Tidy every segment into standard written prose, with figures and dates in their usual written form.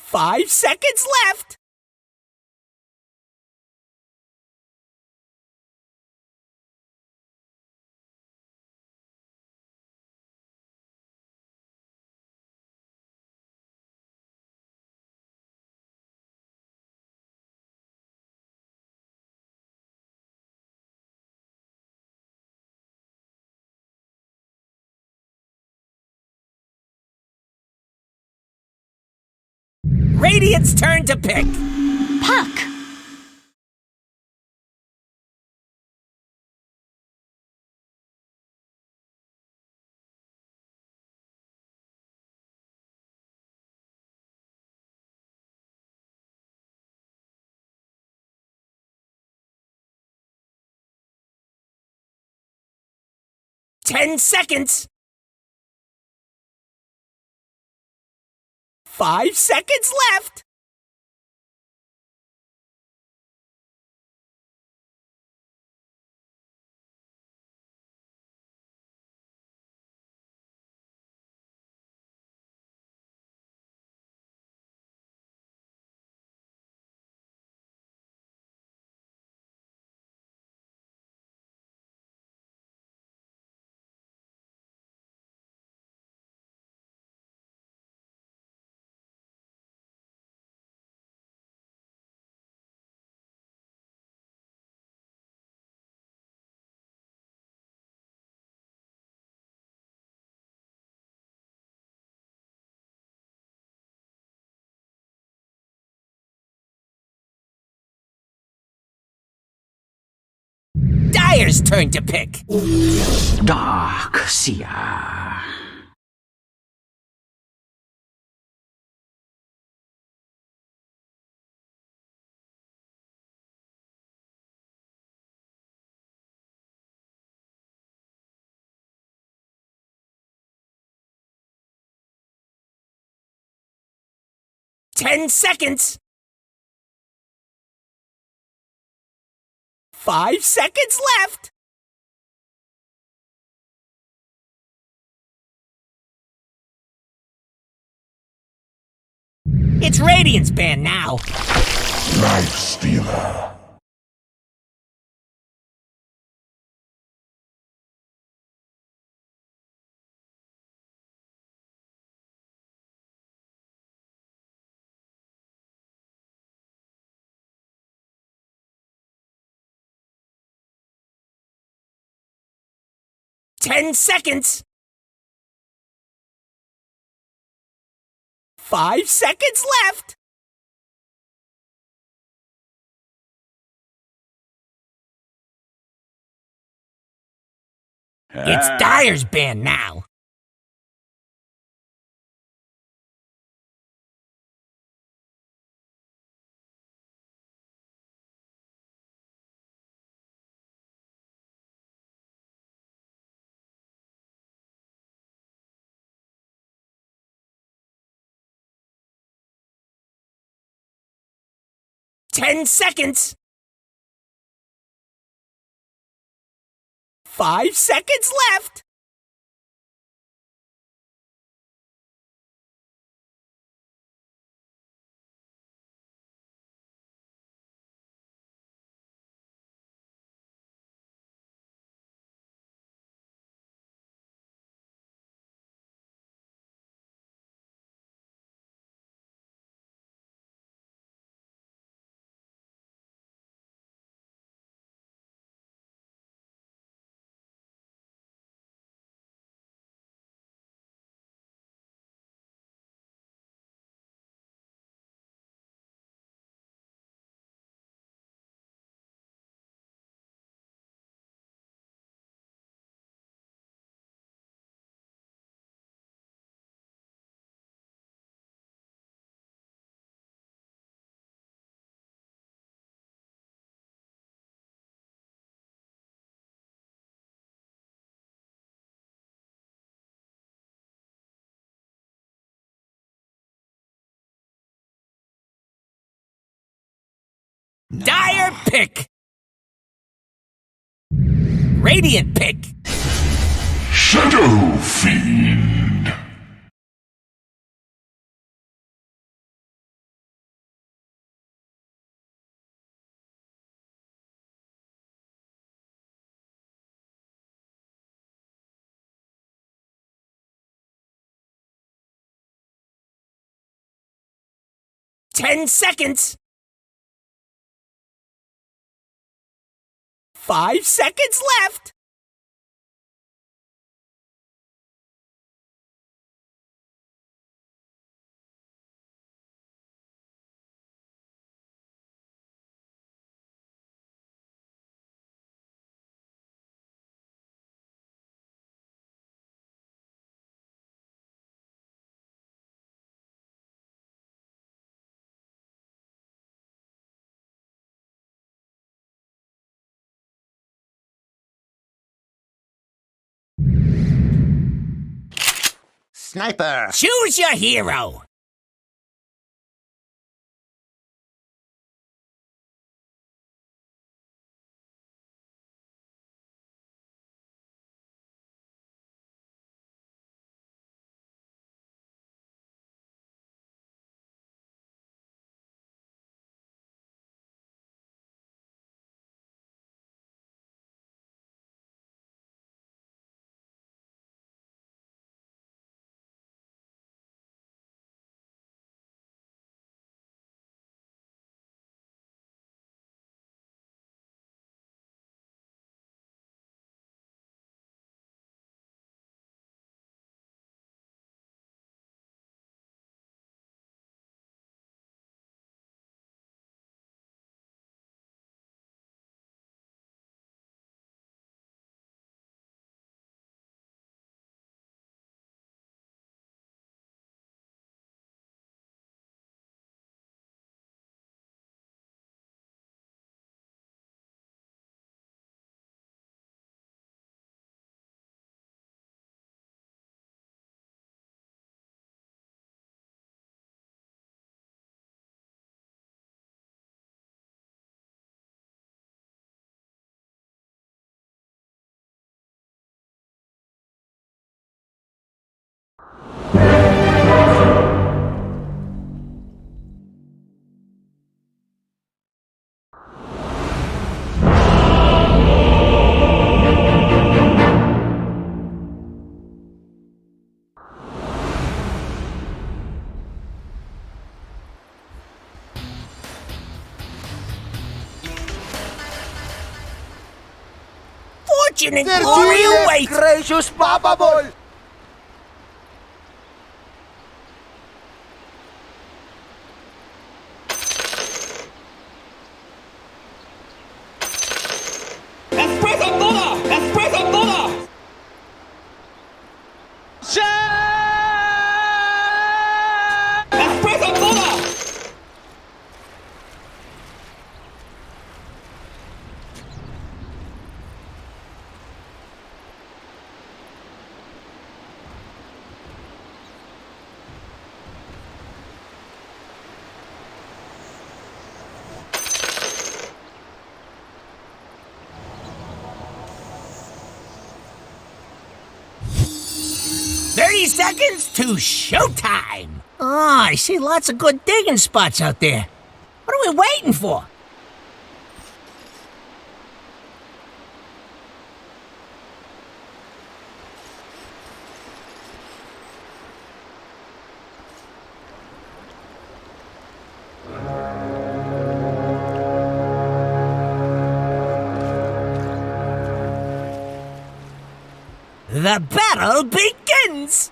5 seconds left! Radiant's turn to pick! Puck! Ten seconds! 5 seconds left! Dyer's turn to pick! Dark Seer. 10 seconds! 5 seconds left! It's Radiant's band now! Life Stealer. Ten seconds! 5 seconds left! It's Dyer's band now! Ten seconds! 5 seconds left! Dyer pick! Radiant pick! Shadow Fiend. 10 seconds. 5 seconds left. Sniper! Choose your hero. Fortune and glory await. Gracious Papa Ball! ¡Espresso todo! ¡Espresso todo! ¡Espresso todo! Seconds to showtime. Oh, I see lots of good digging spots out there. What are we waiting for? The battle begins!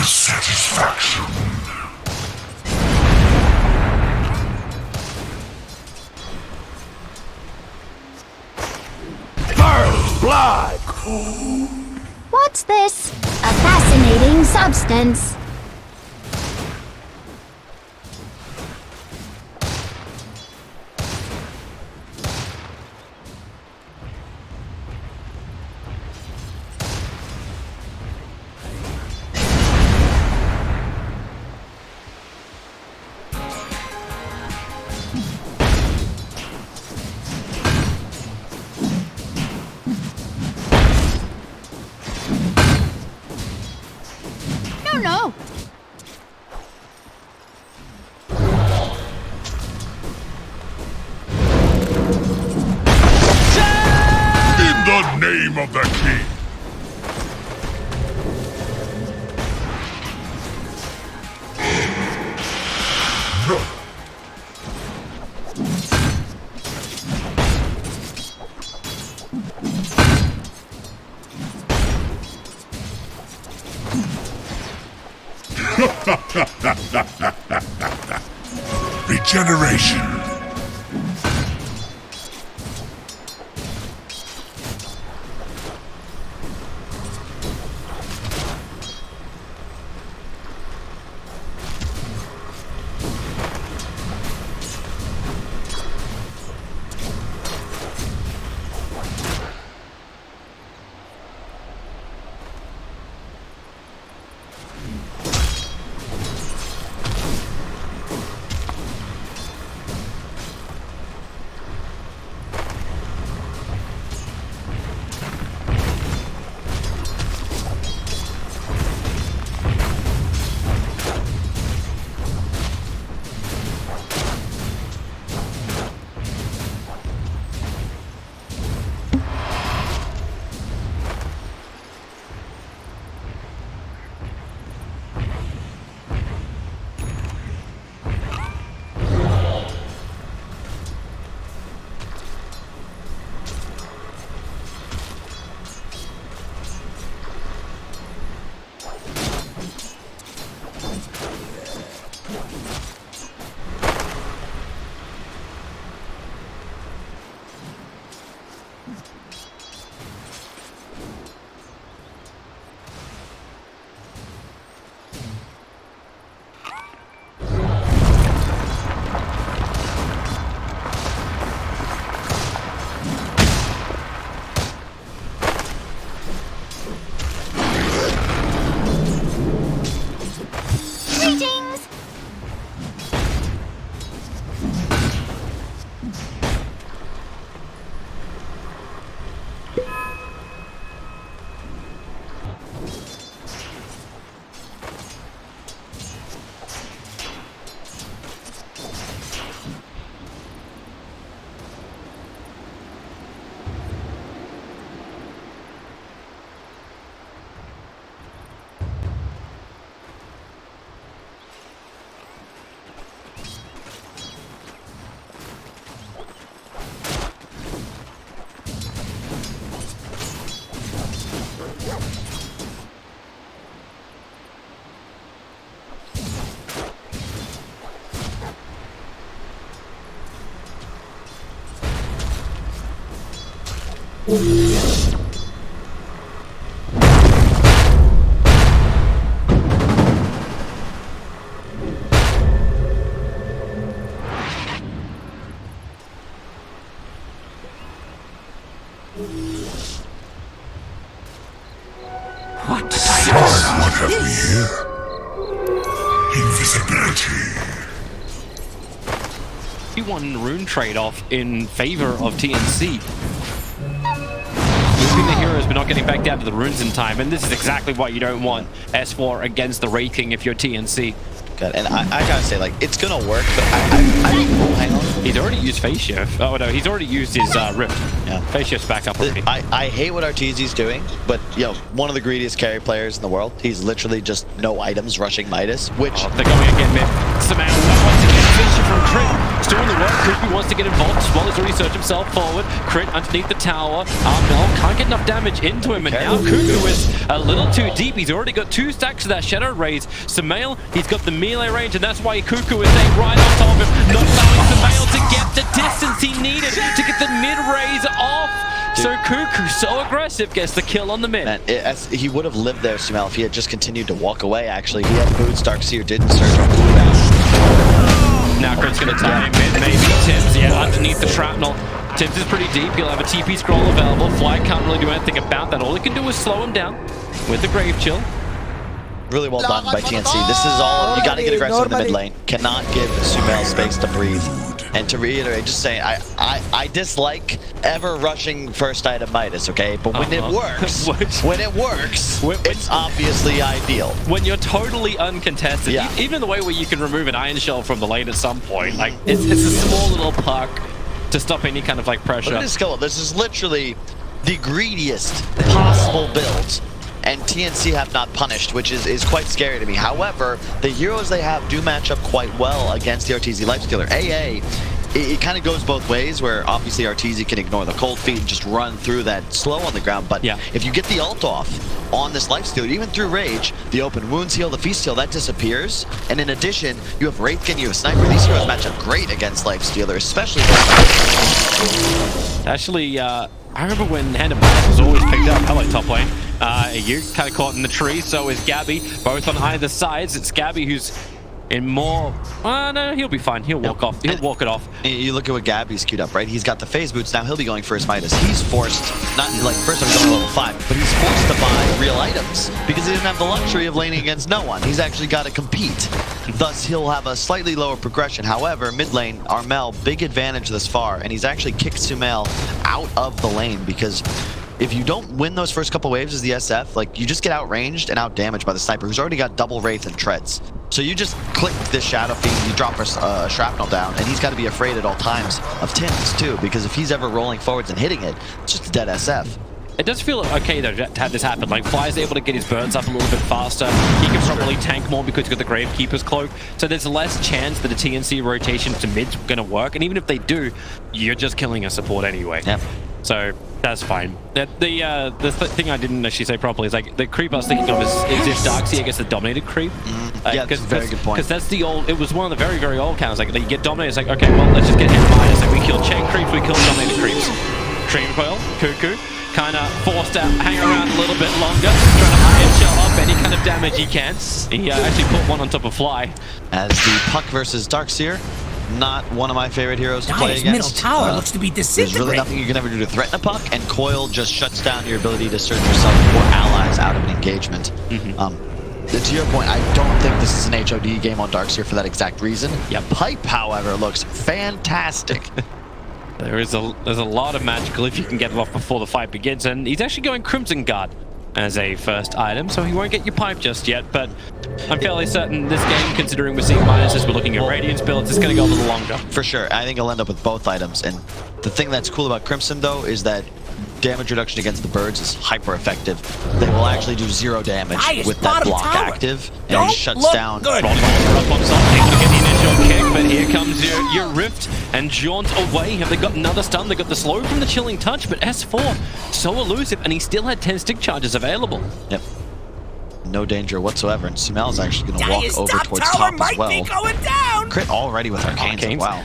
Satisfaction. First blood! What's this? A fascinating substance. Oh no! In the name of the king. Regeneration. What What have we here? Invisibility. He won rune trade-off in favor of TNC. Moving the heroes but not getting back down to the runes in time, and this is exactly what you don't want S4 against the Wraith King if you're TNC. Good. And I gotta say, like, it's gonna work, but hang on. He's already used Phase Shift. Oh no, he's already used his Rift. Yeah. Phase Shift's back up already. I hate what Arteezy's doing, but, yo, one of the greediest carry players in the world. He's literally just no items rushing Midas, which... Oh, they're going again mid. Samantha wants to get Phase Shift from Crit. Still in the work. Kuku wants to get involved as well. He's already searched himself forward. Crit underneath the tower. Mel can't get enough damage into him, and now Kuku is a little too deep. He's already got 2 stacks of that Shadow Raise. Samael, he's got the melee range, and that's why Kuku is staying right on top of him, not allowing Samael to get the distance he needed to get the mid-raise off. Dude. So Kuku, so aggressive, gets the kill on the mid. Man, he would have lived there, Samael, if he had just continued to walk away, actually. He had boots, Darkseer didn't surge on cooldown. Now Crit's gonna time mid, maybe. Tims, yeah, underneath the shrapnel. Tims is pretty deep. He'll have a TP scroll available. Fly can't really do anything about that. All he can do is slow him down with the Grave Chill. Really well done by TNC. This is all, you gotta get aggressive in the mid lane. Cannot give Sumail space to breathe. And to reiterate, just saying, I dislike ever rushing first item Midas, okay? But when it works, it's obviously ideal. When you're totally uncontested, Yeah. even the way where you can remove an Iron Shell from the lane at some point, like, it's a small little perk to stop any kind of, like, pressure. Look at this skill. This is literally the greediest possible build. And TNC have not punished, which is quite scary to me. However, the heroes they have do match up quite well against the RTZ Lifestealer. AA, it kind of goes both ways, where obviously RTZ can ignore the cold feet and just run through that slow on the ground. But yeah, if you get the ult off on this Lifestealer, even through Rage, the open wounds heal, the feast heal, that disappears. And in addition, you have Wraithkin, you have Sniper. These heroes match up great against Lifestealer, especially. Actually, I remember when Hand of Midas was always picked up. Hello, top lane. You kind of caught in the tree, so is Gabby. Both on either sides. It's Gabby who's in more... no, he'll be fine. He'll walk off. He'll walk it off. You look at what Gabby's queued up, right? He's got the phase boots. Now he'll be going for his Midas. He's forced, not like first time he's going to level 5, but he's forced to buy real items because he didn't have the luxury of laning against no one. He's actually got to compete. Thus, he'll have a slightly lower progression. However, mid lane, Armel, big advantage this far, and he's actually kicked Sumail out of the lane because if you don't win those first couple waves as the SF, like, you just get outranged and outdamaged by the Sniper, who's already got double Wraith and Treads. So you just click this Shadow Fiend, you drop a Shrapnel down, and he's got to be afraid at all times of Tims, too, because if he's ever rolling forwards and hitting it, it's just a dead SF. It does feel okay, though, to have this happen. Like, Fly's able to get his burns up a little bit faster. He can probably tank more because he's got the Gravekeeper's Cloak. So there's less chance that a TNC rotation to mid's going to work. And even if they do, you're just killing a support anyway. Yep. So that's fine. The thing I didn't actually say properly is, like, the creep I was thinking of is if Darkseer gets the dominated creep. Yeah, that's a very good point. Because that's the old, it was one of the very, very old counters. Like, you get dominated, it's like, okay, well, let's just get hit Midas. Like, we kill chain creeps, we kill dominated creeps. Dream Coil, Cuckoo, kind of forced to hang around a little bit longer, trying to Iron Shell up any kind of damage he can. He actually put one on top of Fly. As the Puck versus Darkseer, not one of my favorite heroes to play against. Middle tower looks to be disintegrating. There's really nothing you can ever do to threaten a Puck, and Coil just shuts down your ability to surge yourself or allies out of an engagement. To your point, I don't think this is an HOD game on Darkseer for that exact reason. Yep. Pipe, however, looks fantastic. There's a lot of magical if you can get it off before the fight begins, and he's actually going Crimson Guard as a first item, so he won't get your pipe just yet, but I'm fairly certain this game, considering we're seeing Minuses, we're looking at Radiance builds, it's going to go a little longer. For sure. I think he'll end up with both items, and the thing that's cool about Crimson, though, is that damage reduction against the birds is hyper effective. They will actually do 0 damage with that block active, and it shuts down. Good. Up on something, gonna get the initial kick, but here comes your Rift and Jaunt away. Have they got another stun? They got the slow from the Chilling Touch, but S4 so elusive, and he still had 10 stick charges available. Yep. No danger whatsoever, and Sumail's actually going to walk over towards top as well. Going down. Crit already with Arcanes. Wow.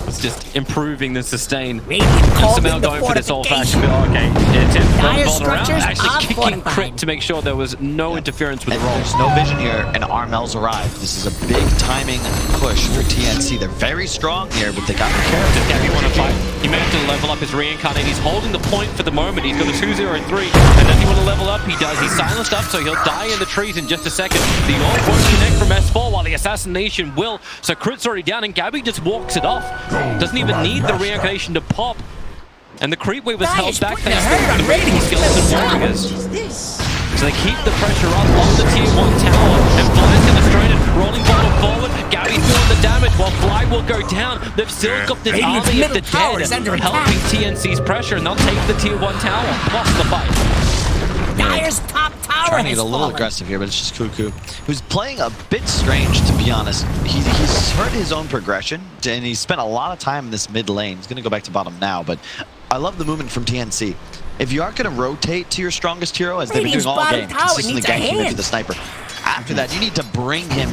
It's just improving the sustain. Sumail Sumail going for this old-fashioned. Okay, it's him. Actually kicking Crit to make sure there was no interference with the roll. There's no vision here, and Armel's arrived. This is a big timing push for TNC. They're very strong here, but they got the character. Does Gabby want to fight? He managed to level up his reincarnate. He's holding the point for the moment. He's got a 2-0-3, and then he want to level up. He does. He's silenced up, so he'll die in the trees in just a second. The ult won't connect from S4, while the assassination will. So Crit's already down, and Gabby just walks it off. Doesn't even need the reincarnation to pop. And the creep wave was held back thanks to the raiding skeleton warriors. So they keep the pressure up on the tier 1 tower. And Fly's gonna strain it, rolling bottom forward. Gabby's doing the damage while Fly will go down. They've still got this army of the dead helping TNC's pressure, and they'll take the tier 1 tower plus the fight. Dire's top tower trying to get a little aggressive here, but it's just Cuckoo, who's playing a bit strange, to be honest. He's hurt his own progression, and he's spent a lot of time in this mid lane. He's going to go back to bottom now, but I love the movement from TNC. If you aren't going to rotate to your strongest hero, as they've been doing all game, consistently ganking into the Sniper, after that, you need to bring him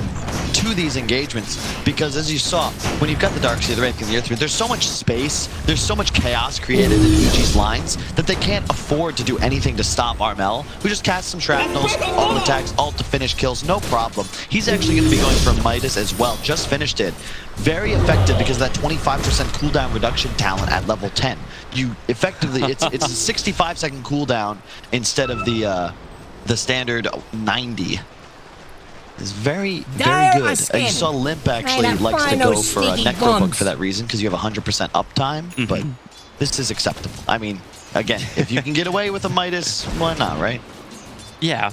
to these engagements, because as you saw, when you've got the Darkseer, the Wraith, and the Earth, there's so much space, there's so much chaos created in EG's lines that they can't afford to do anything to stop Armel, who just casts some shrapnels, ult attacks, ult to finish kills, no problem. He's actually going to be going for Midas as well, just finished it. Very effective because of that 25% cooldown reduction talent at level 10. You effectively, it's a 65-second cooldown instead of the standard 90. is very, Dire very good. skin. You saw Limp actually Man, I likes to find go those for a stinky Necrobook bums. for that reason, because you have 100% uptime, but this is acceptable. I mean, again, if you can get away with a Midas, why not, right? Yeah.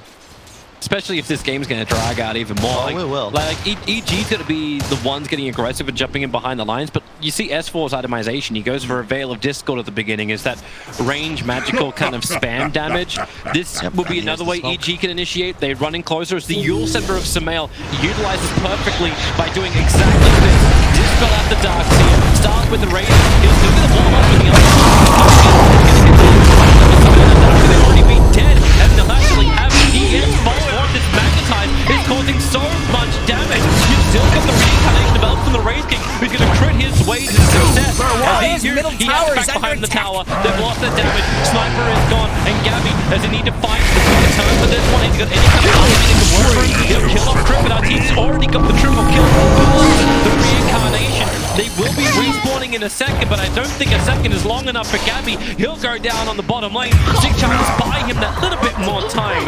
Especially if this game's going to drag out even more. Oh, like, it will. Like EG's going to be the ones getting aggressive and jumping in behind the lines, but you see S4's itemization. He goes for a Veil of Discord at the beginning. Is that range magical kind of spam damage? This will be another way EG can initiate. They run in closer as the Yule Center of Sumail utilizes perfectly by doing exactly this. Dispel out the Dark Seer. Starts with the Raiden. He'll still get the ball up with the other. They've already been dead, and they'll actually have ES follow on. This Magnetize is causing so much damage. You've still got the reincarnation of Elf from the Wraith King, who's going to crit his way to success. As he has back behind the tower. They've lost their damage. Sniper is gone, and Gabby, as he need to fight the turn for this one, he's got any kind of armor in the work for him. He'll kill off Crit, but Artie's already got the triple kill. The reincarnation. They will be respawning in a second, but I don't think a second is long enough for Gabby. He'll go down on the bottom lane. Sigchar's buy him that little bit more time.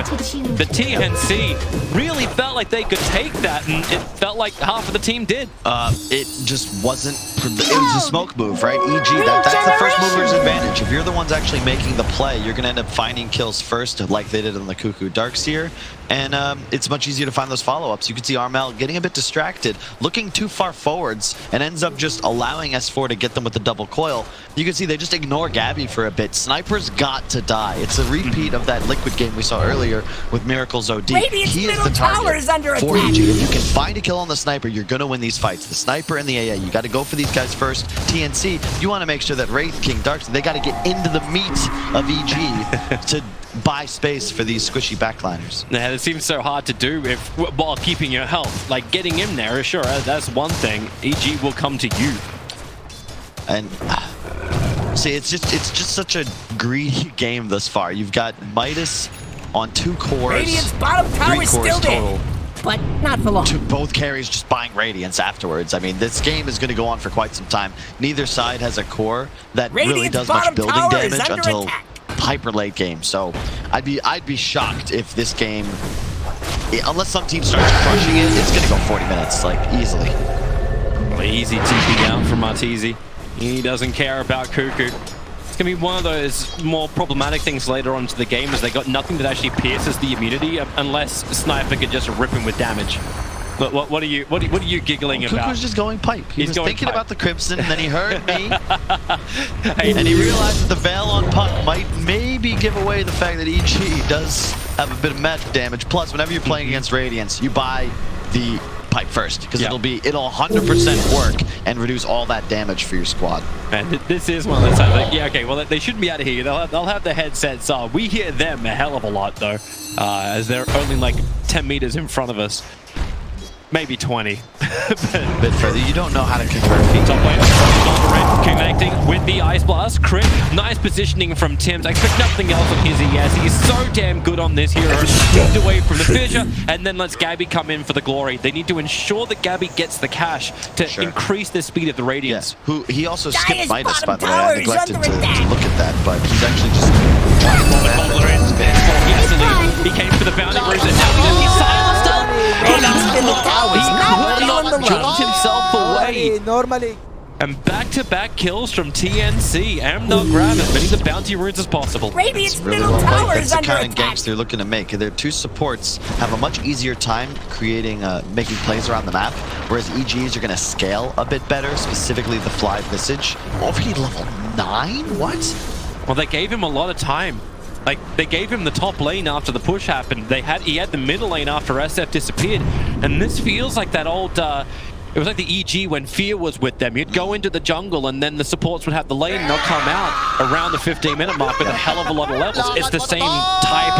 The TNC really felt like they could take that, and it felt like half of the team did. It just wasn't. It was a smoke move, right? EG, that's the first mover's advantage. If you're the ones actually making the play, you're going to end up finding kills first, like they did on the Cuckoo Darkseer. And it's much easier to find those follow-ups. You can see Armel getting a bit distracted, looking too far forwards, and ends up just allowing S4 to get them with the double coil. You can see they just ignore Gabby for a bit. Sniper's got to die. It's a repeat of that Liquid game we saw earlier with Miracle's OD. Radiant's He is middle the tower target is under for attack. EG. If you can find a kill on the Sniper, you're going to win these fights. The Sniper and the AA, you got to go for these guys first. TNC, you want to make sure that Wraith King, Dark, they got to get into the meat of EG to buy space for these squishy backliners. Yeah, it seems so hard to do if while keeping your health. Like getting in there, sure, that's one thing. EG will come to you. And see, it's just such a greedy game thus far. You've got Midas on 2 cores, Radiant's bottom 3 tower is cores still total. there, but not for long. Both carries just buying Radiance afterwards. I mean, this game is going to go on for quite some time. Neither side has a core that really Radiant's does much bottom building tower is damage under until attack. hyper late game. So I'd be shocked if this game, unless some team starts crushing it, it's going to go 40 minutes, like easily. Easy TP down from Arteezy. He doesn't care about Cuckoo. It's going to be one of those more problematic things later on to the game, as they got nothing that actually pierces the immunity unless Sniper could just rip him with damage. But what are you giggling about? Cuckoo's just going pipe. He was thinking about the Crimson, and then he heard me, and he realized that the Veil on Puck might maybe give away the fact that EG does have a bit of magic damage. Plus, whenever you're playing against Radiance, you buy the pipe first, because it'll 100% work and reduce all that damage for your squad. And this is one of those times, like, yeah, okay, well, they shouldn't be out of here. They'll have the headsets on. We hear them a hell of a lot, though, as they're only like 10 meters in front of us. Maybe 20. A bit further. You don't know how to convert feet. Top lane, connecting with the Ice Blast. Crit, nice positioning from Tim's. I expect nothing else on his ES. He's so damn good on this hero. Moved away from the fissure, and then lets Gabby come in for the glory. They need to ensure that Gabby gets the cash to increase the speed of the Radiance. Yeah. Who he also skipped Dire's Midas, by the way. bottom I neglected tower to is under attack. look at that, but he's actually just He came for the bounty rose, and now he's silenced up. Radiant's middle tower is not feeling the Jumped rush. himself away. Normally. And back-to-back kills from TNC. Amnel grab as many of the bounty runes as possible. Radiant's really middle well tower played. is That's the under kind of attack. ganks they're looking to make. Their 2 supports have a much easier time creating, making plays around the map, whereas EGs are going to scale a bit better, specifically the Fly Visage. Already level 9? What? Well, they gave him a lot of time. Like, they gave him the top lane after the push happened. He had the middle lane after SF disappeared. And this feels like that old, it was like the EG when Fear was with them. You'd go into the jungle and then the supports would have the lane and they'll come out around the 15-minute mark with a hell of a lot of levels. It's the same type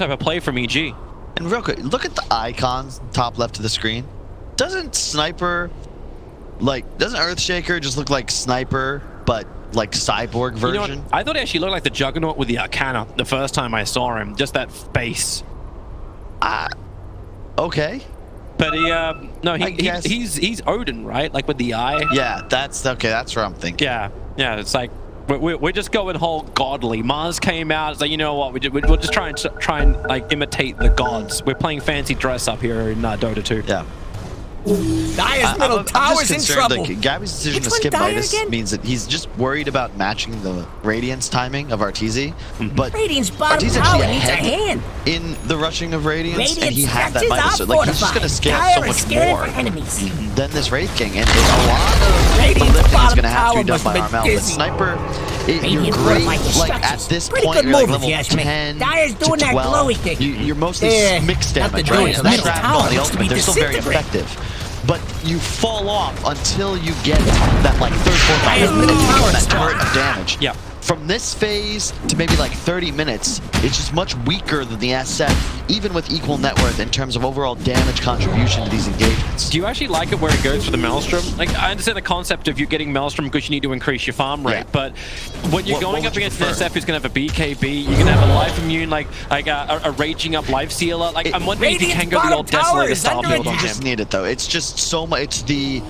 of play from EG. And real quick, look at the icons top left of the screen. Doesn't Sniper, doesn't Earthshaker just look like Sniper, but like cyborg version? You know what? I thought he actually looked like the Juggernaut with the Arcana the first time I saw him. Just that face. Okay. But he's Odin, right? Like with the eye. Yeah, that's okay. That's what I'm thinking. Yeah, it's like We're just going whole godly. Mars came out. It's like, you know what? We'll just try and like imitate the gods. We're playing fancy dress up here in Dota 2. Yeah. Dire's middle tower's in trouble. Like, Gabby's decision Which to skip one's Dire Midas again? means that he's just worried about matching the Radiance timing of RTZ. But Radiant's bottom RTZ tower actually needs a ahead hand. in the rushing of Radiance, and he Radiant's had that structures Midas. are So, like, he's just going to scale fortified. so Dire is much scared more for enemies. than this Wraith King. And a lot of the Radiant's lifting is bottom going to have to be tower done must by have been Armel. But dizzy. Sniper, you're Radiant great. fortified Like, at structures. this Pretty point, good you're like move, if level you ask me. 10 Dire's to doing that 12. glowy thing. You're mostly Yeah, mixed not the damage, doing right? it. So the Middle shrapnel tower and the looks to be ultimate, they're still very disintegrating. effective. But you fall off until you get that like third, fourth, Dire's fifth middle minute tower that is turret gone. of damage. Yeah. From this phase to maybe like 30 minutes, it's just much weaker than the SF, even with equal net worth in terms of overall damage contribution to these engagements. Do you actually like it where it goes for the Maelstrom? Like, I understand the concept of you getting Maelstrom because you need to increase your farm rate, Yeah. but when you're What going would up you against an prefer? SF who's going to have a BKB, you're going to have a life immune, like a raging up life sealer. Like, I'm wondering if you can go the old Radiant's bottom Desolator tower style is build under on You him. just need it though. It's just so much. It's the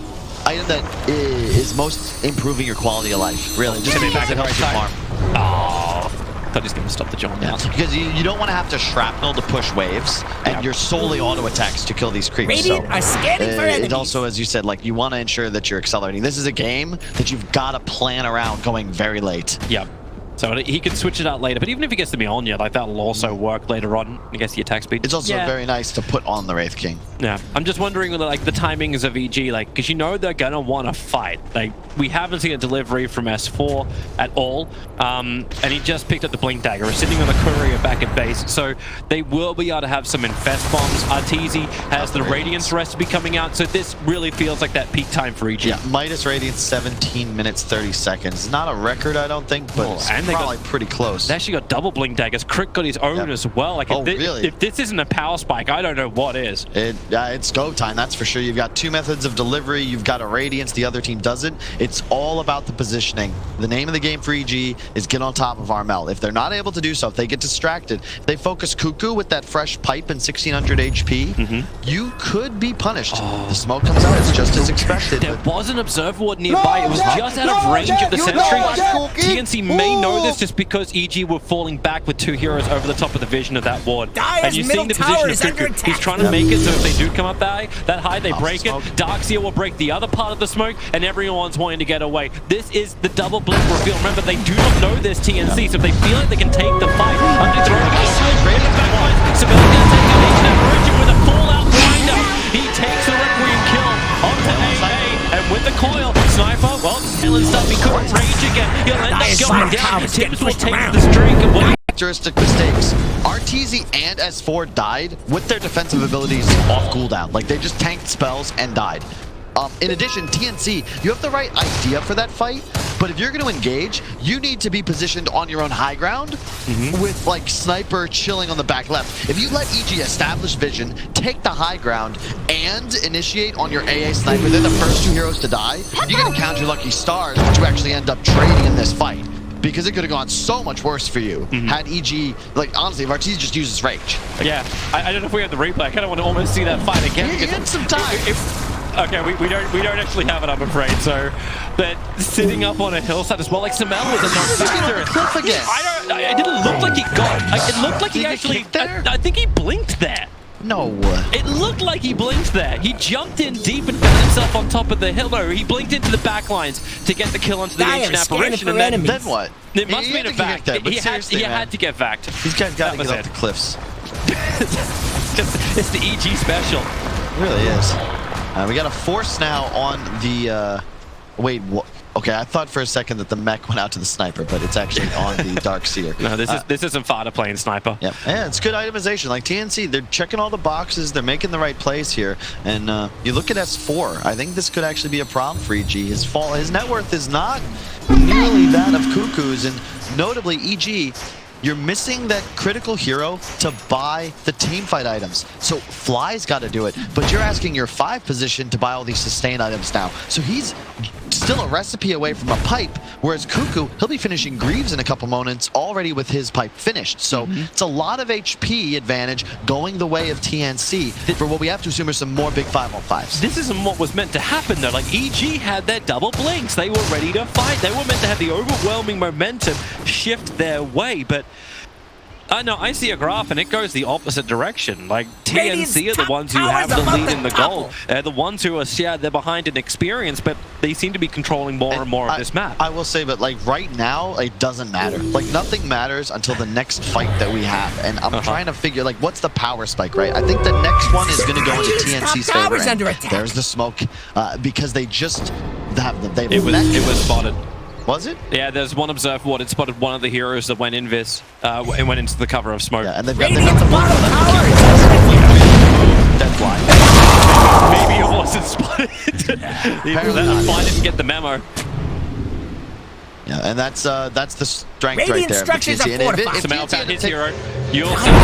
item that is most improving your quality of life. Really, just Give me because back it the helps your right farm. Oh, thought he was going to stop the John Yeah, now. because you don't want to have to shrapnel to push waves, and you're solely auto attacks to kill these creeps. Radiant are scanning for enemies. It also, as you said, like you want to ensure that you're accelerating. This is a game that you've got to plan around going very late. Yep. So he can switch it out later, but even if he gets the Mjolnir, like that'll also work later on against the attack speed. It's also very nice to put on the Wraith King. Yeah, I'm just wondering, like, the timings of EG, like, because you know they're gonna want to fight. Like, we haven't seen a delivery from S4 at all, and he just picked up the Blink Dagger. We're sitting on the courier back at base, so they will be able to have some infest bombs. Arteezy has the Radiance recipe coming out, so this really feels like that peak time for EG. Yeah, Midas Radiance 17 minutes 30 seconds. Not a record, I don't think, but it's and they probably pretty close. They actually got double Blink Daggers. Crit got his own as well. Like, really? If this isn't a power spike, I don't know what is. It's go time, that's for sure. You've got two methods of delivery. You've got a Radiance, the other team doesn't. It's all about the positioning. The name of the game for EG is get on top of Armel. If they're not able to do so, if they get distracted, if they focus Cuckoo with that fresh pipe and 1600 HP, you could be punished. The smoke comes out, it's just as expected. There was an observer ward nearby. It was just out of range of the sentry. TNC may know this just because EG were falling back with two heroes over the top of the vision of that ward. Dire's And you're seeing the middle tower position is of under Cuckoo. attack. He's trying to make it so if they do come up that high, they break it. smoke. Darkseer will break the other part of the smoke, and everyone's wanting to get away. This is the double blink reveal. Remember, they do not know this TNC, so if they feel like they can take the fight, under throw, right in the back lines, Civilian going to take an H apparition with a fallout blinder. He takes the Requiem kill onto AA, and with the coil, Sniper, well, killing stuff, he couldn't rage again. He'll end up Dire's going bottom down. tower's getting Tibbs will pushed take around. the streak, and what Characteristic mistakes. RTZ and S4 died with their defensive abilities off cooldown. Like, they just tanked spells and died. In addition, TNC, you have the right idea for that fight, but if you're going to engage, you need to be positioned on your own high ground with, like, Sniper chilling on the back left. If you let EG establish vision, take the high ground, and initiate on your AA Sniper, they're the first two heroes to die, you're going to count your lucky stars, but you actually end up trading in this fight. Because it could have gone so much worse for you had EG, like, honestly, if RTZ just uses rage. Yeah, I don't know if we have the replay. I kind of want to almost see that fight again. He because had some time. Okay, we don't actually have it, I'm afraid. So, but sitting up on a hillside as well, like Samel was a non-factor. Cliff again. It didn't look like he got. It looked like he Did he actually. kick there? I think he blinked there. No. It looked like he blinked there. He jumped in deep and found himself on top of the hill. No, he blinked into the back lines to get the kill onto the Dire ancient scanning apparition, for and then enemies. Then what? it must He have been had a to vac. get that, but He seriously, he man. had to get vacked. These guys got to That was get off it. the cliffs. It's the EG special. It really is. We got a force now on the... wait, what? Okay, I thought for a second that the mech went out to the sniper, but it's actually on the Darkseer. No, this isn't Fada playing sniper. Yeah, it's good itemization. Like TNC, they're checking all the boxes. They're making the right plays here. And you look at S4. I think this could actually be a problem for EG. His net worth is not nearly that of Cuckoo's. And notably, EG, you're missing that critical hero to buy the teamfight items. So Fly's got to do it, but you're asking your 5 position to buy all these sustain items now. So he's still a recipe away from a pipe, whereas Cuckoo, he'll be finishing Greaves in a couple moments already with his pipe finished. So it's a lot of HP advantage going the way of TNC for what we have to assume are some more big 5-on-5s. This isn't what was meant to happen though. Like EG had their double blinks. They were ready to fight. They were meant to have the overwhelming momentum shift their way, but no, I see a graph and it goes the opposite direction. Like TNC are the ones who have the lead in the goal. They're the ones who are, yeah, they're behind in experience, but they seem to be controlling more and more of this map. I will say, but like right now, it doesn't matter. Like nothing matters until the next fight that we have. And I'm trying to figure, like, what's the power spike, right? I think the next one is going to go into TNC's favor. And there's the smoke because they just have the. It was spotted. Was it? Yeah, there's one observed ward. It spotted one of the heroes that went invis. It went into the cover of smoke. Yeah, and they've got the bottom tower. Dead fly. Maybe it wasn't spotted. That fly didn't get the memo. Yeah, and that's the strength Radiant right there. structures are fortified. Samel found his hero. You'll see the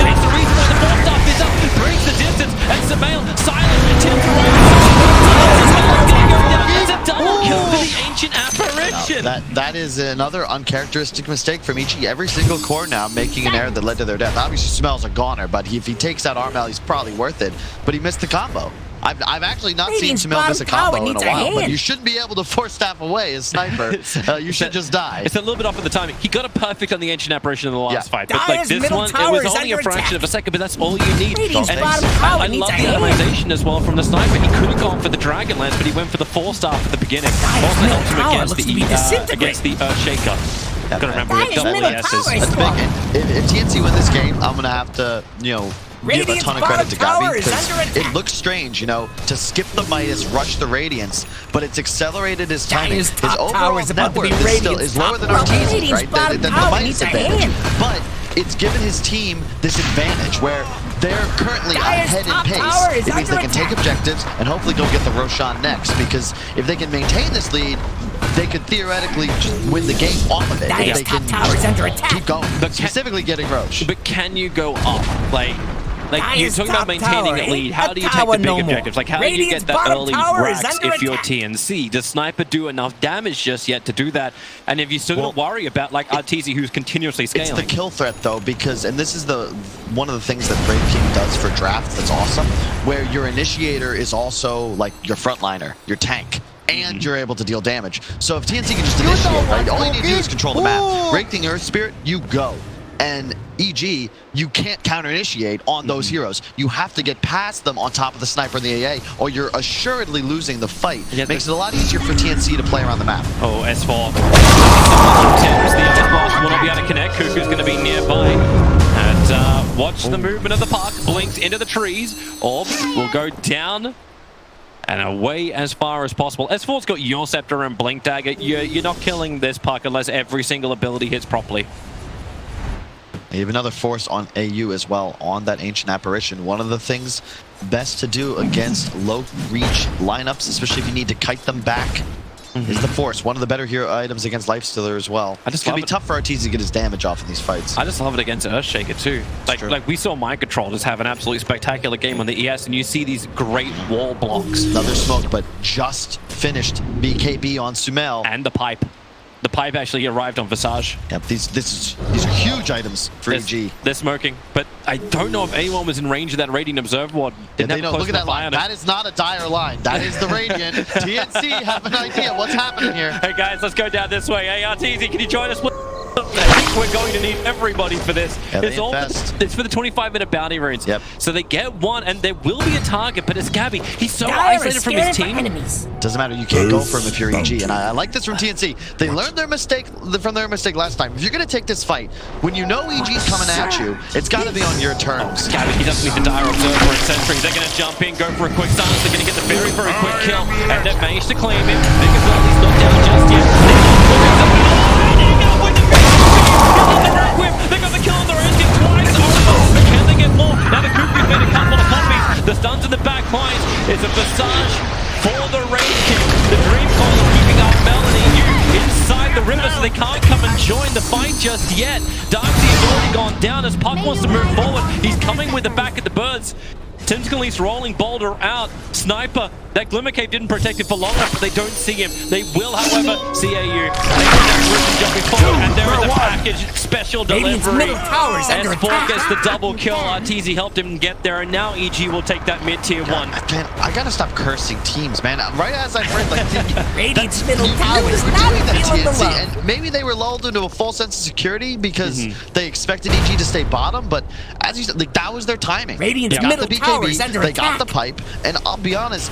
reason why the fourth stuff is up. Brings the distance, and Samel silently tilts It's a double kill for the ancient apparition. That is another uncharacteristic mistake from Ichi. Every single core now making an error that led to their death. Obviously, Smells a goner, but if he takes out Armel, he's probably worth it. But he missed the combo. I've actually not seen Smell miss a combo in a while, but you shouldn't be able to force staff away as sniper. You should just die. It's a little bit off of the timing. He got a perfect on the ancient apparition in the last fight, but like this one, it was only a fraction of a second, but that's all you need. I love the animation as well from the sniper. He could have gone for the Dragon Lance, but he went for the 4-star at the beginning. Also helped him against the Earthshaker. Gotta remember, we have double S's. That's big. If TNC win this game, I'm gonna have to, give a ton of credit to Gabi because it looks strange, to skip the Midas, rush the Radiance, but it's accelerated his timing. His overall net worth is lower than Arteezy's, right? The Midas advantage. But it's given his team this advantage where they're currently ahead in pace. It means they can take objectives and hopefully go get the Roshan next, because if they can maintain this lead, they could theoretically just win the game off of it. If they can keep going, specifically getting Rosh. But can you go up? Like you're talking about maintaining a lead. How do you take the big objectives? Like, how do you get that early racks if you're TNC? Does Sniper do enough damage just yet to do that? And if you still got to worry about, like, Arteezy, who's continuously scaling. It's the kill threat, though, because, and this is one of the things that Brave King does for drafts that's awesome, where your initiator is also, like, your frontliner, your tank. And you're able to deal damage. So if TNC can just initiate, right, all you need to do is control the map. Break the Earth Spirit, you go. And EG, you can't counter-initiate on those heroes. You have to get past them on top of the sniper and the AA, or you're assuredly losing the fight. Yeah, makes it a lot easier for TNC to play around the map. Oh, S4. The other boss will not be able to connect. Cuckoo's going to be nearby. And watch the movement of the puck. Blinks into the trees. Orb will go down and away as far as possible. S4's got your Scepter and Blink Dagger. You're not killing this puck unless every single ability hits properly. You have another force on AU as well, on that Ancient Apparition. One of the things best to do against low-reach lineups, especially if you need to kite them back, is the force. One of the better hero items against Lifestealer as well. It's going to be tough for Arteezy to get his damage off in these fights. I just love it against Earthshaker too. Like we saw Mind Control just have an absolutely spectacular game on the ES, and you see these great wall blocks. Another smoke, but just finished BKB on Sumel. And the pipe. The pipe actually arrived on Visage. Yep, these are huge items for EG. They're smoking, but I don't know if anyone was in range of that Radiant Observe ward. Look at that line. That is not a dire line. That is the Radiant. TNC have an idea what's happening here. Hey guys, let's go down this way. Hey, Arteezy, can you join us? We're going to need everybody for this. Yeah, it's for the 25-minute bounty runes. Yep. So they get one, and there will be a target, but it's Gabi. He's so isolated from his team. Doesn't matter. You can't go for him if you're EG. And I like this from TNC. They learned their mistake from their mistake last time. If you're going to take this fight, when you know EG's coming at you, it's got to be on your terms. Gabi, he doesn't need the Dire Observer and Sentry. They're going to jump in, go for a quick silence. They're going to get the very, very quick kill. And they've managed to claim him. Big as well, he's not down just yet. They got the kill on their own team twice. Can they get more? Now the Cuckoo's made a couple of copies. The stuns in the back lines. It's a Visage for the Raid King. The Dream Call is keeping up Melanie inside the river, so they can't come and join the fight just yet. Darkseid has already gone down as Puck wants to move forward. He's coming with the back of the birds. Tentacle's rolling Boulder out. Sniper That Glimmer Cape didn't protect him for long enough, but they don't see him. They will, however, see AU. They get that rhythm jumping forward, and there is a package special Radiant's delivery. middle tower is under S4 attack. gets the double kill. RTZ helped him get there, and now EG will take that mid-tier 1. Man, I gotta stop cursing teams, man. Right as I've read, like, Radiant's middle you tower knew is they were not doing that, feeling the TNC, love. and maybe they were lulled into a false sense of security because they expected EG to stay bottom, but as you said, like, that was their timing. Radiant's They got middle the tower is BKB, under they attack. got the pipe, and I'll be honest,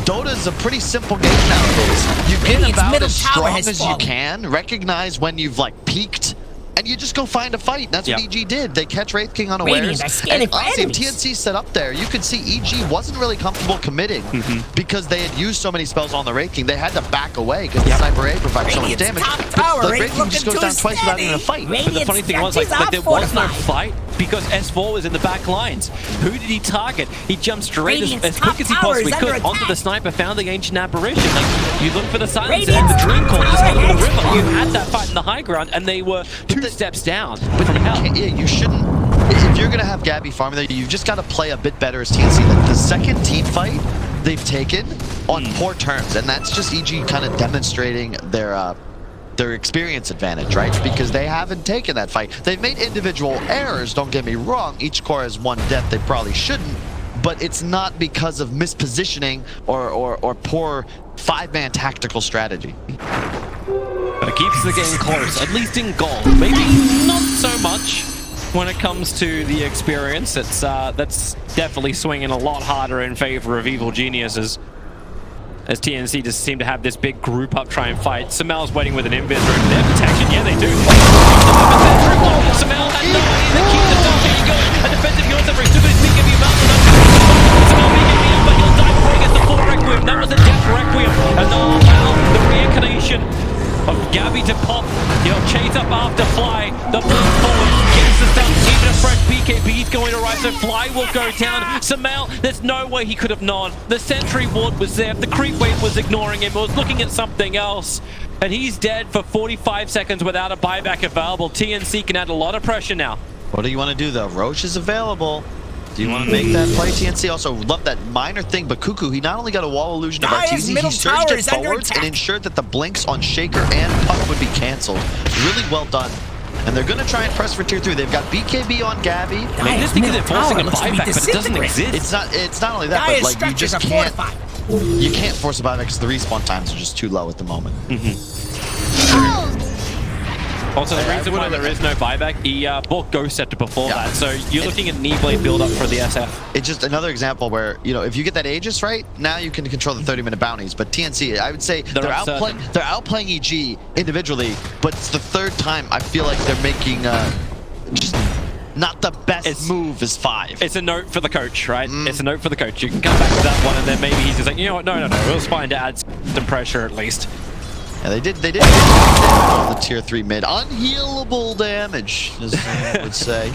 Dota is a pretty simple game nowadays. You get Radiant's about middle as tower strong has as you fallen. can, recognize when you've like peaked, and you just go find a fight. That's what EG did. They catch Wraith King unawares. Radiant are scanning And for honestly, if enemies. TNC set up there, you could see EG wasn't really comfortable committing because they had used so many spells on the Wraith King. They had to back away because the Sniper A provides so much Radiant's damage. top But tower the ain't Wraith King just looking goes down too twice without steady. even a fight. But the funny thing was, like there was no fight because S4 was in the back lines. Who did he target? He jumped straight Radiant's as quick as he top tower possibly is under could onto attack. the sniper, found the ancient apparition. Like, you look for the silence and Radiant's the dream call top just tower headed to the has river. You fallen. had that fight in the high ground, and they were two steps down. But From hell. yeah, you shouldn't. If you're gonna have Gabby farming there, you've just got to play a bit better as TNC. Like the second team fight they've taken on poor terms, and that's just EG kind of demonstrating their experience advantage, right? Because they haven't taken that fight. They've made individual errors. Don't get me wrong. Each core has one death they probably shouldn't, but it's not because of mispositioning or poor 5-man tactical strategy. But it keeps the game close, at least in gold. Maybe not so much when it comes to the experience. It's that's definitely swinging a lot harder in favor of Evil Geniuses, as TNC just seem to have this big group up try and fight. Samel's waiting with an invis room. They have protection. Yeah, they do. Samel had no idea to keep the double going. A defensive heal separate. Too good BKB mountain. Samel BKB up, but he'll die before he gets the full Requiem. That was a death Requiem. And now the reincarnation of Gabby to pop. He'll chase up after Fly. The blink forward gets the stun. Even a fresh BKB is going to rise, so Fly will go down. Samel, there's no way he could have known. The sentry ward was there. The creep wave was ignoring him. It was looking at something else. And he's dead for 45 seconds without a buyback available. TNC can add a lot of pressure now. What do you want to do though? Roche is available. Do you want to make that play, TNC? Also, love that minor thing, but Cuckoo, he not only got a wall illusion of Dire's RTZ, middle he tower surged it is under forwards and attack. ensured that the blinks on Shaker and Puck would be canceled. Really well done. And they're going to try and press for tier 3. They've got BKB on Gabby. I mean, this thing is enforcing a buyback, but it doesn't exist. It's not only that, Dire's but like you structures just are can't fortified. you can't force a buyback because the respawn times are just too low at the moment. Also, the reason why there is no buyback, he bought Ghost Scepter before that, so you're looking at knee blade build up for the SF. It's just another example where, you know, if you get that Aegis right, now you can control the 30-minute bounties. But TNC, I would say they're outplaying EG individually, but it's the third time I feel like they're making just not the best move as 5. It's a note for the coach, right? It's a note for the coach. You can come back to that one, and then maybe he's just like, you know what, no, it was fine to add some pressure at least. Yeah, they did get on the tier 3 mid. Unhealable damage, as I would say.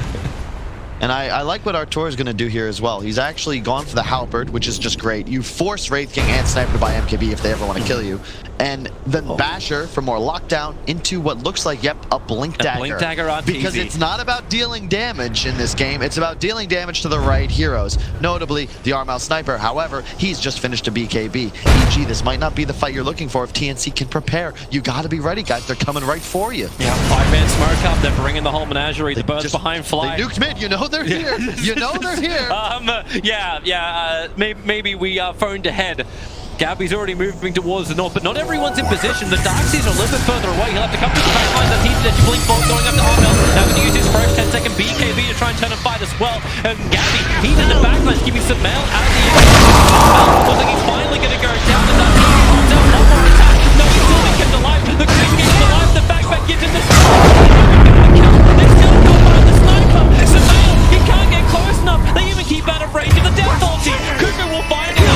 And I like what Artur is going to do here as well. He's actually gone for the Halberd, which is just great. You force Wraith King and Sniper to buy MKB if they ever want to kill you. And then Basher for more lockdown into what looks like, yep, a Blink Dagger. Blink Dagger on Because TZ. it's not about dealing damage in this game. It's about dealing damage to the right heroes. Notably, the Armal Sniper. However, he's just finished a BKB. EG, this might not be the fight you're looking for if TNC can prepare. You got to be ready, guys. They're coming right for you. Yeah, 5-man smoke up. They're bringing the whole menagerie. The birds behind Fly. They nuked mid. You know they're here. You know they're here. Maybe we phoned ahead. Gabby's already moving towards the north, but not everyone's in position. The Darkseers are a little bit further away. He'll have to come to the back line. That's easy. That's Blink Bolt going up to Armel. Now going to use his first 10-second BKB to try and turn a fight as well. And Gabby, he's in the back line, keeping some mail out of the air. Armel looks like he's finally going to go down. The Darkseers holds out one more attack. No, he's still being kept alive. The Creep keeps alive. The backpack gets in this. They still don't find the sniper. Samel, he can't get close enough. They even keep out of range of the death ulti. Kuku will find him.